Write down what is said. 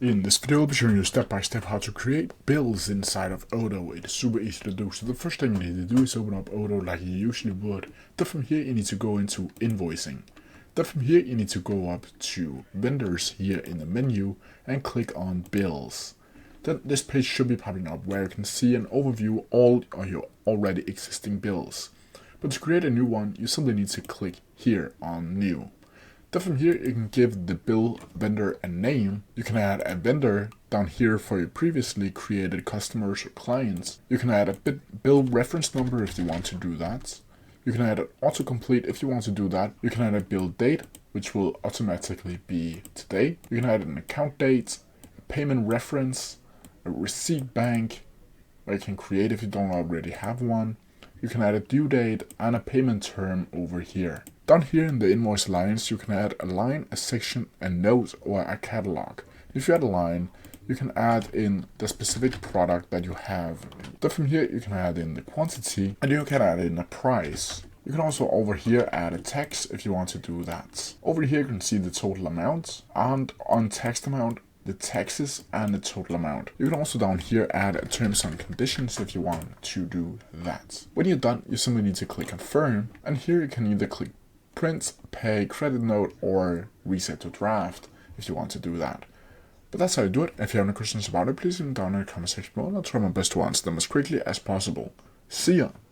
In this video, I'll be showing you step by step how to create bills inside of Odoo. It is super easy to do. So the first thing you need to do is open up Odoo like you usually would. Then from here you need to go into invoicing. Then from here you need to go up to vendors here in the menu and click on bills. Then this page should be popping up where you can see an overview of all of your already existing bills. But to create a new one, you simply need to click here on new. Then from here you can give the bill vendor a name. You can add a vendor down here for your previously created customers or clients. You can add a bill reference number if you want to do that. You can add an autocomplete if you want to do that. You can add a bill date, which will automatically be today. You can add an account date, a payment reference, a receipt bank, where you can create if you don't already have one. You can add a due date and a payment term over here. Down here in the invoice lines, you can add a line, a section, a note, or a catalog. If you add a line, you can add in the specific product that you have. Then from here, you can add in the quantity, and you can add in a price. You can also over here add a text if you want to do that. Over here, you can see the total amount, and on text amount, the taxes and the total amount. You can also down here add a terms and conditions if you want to do that. When you're done, you simply need to click confirm, and here you can either click print, pay, credit note, or reset to draft if you want to do that. But that's how you do it. If you have any questions about it, please leave them down in the comment section below, and I'll try my best to answer them as quickly as possible. See ya!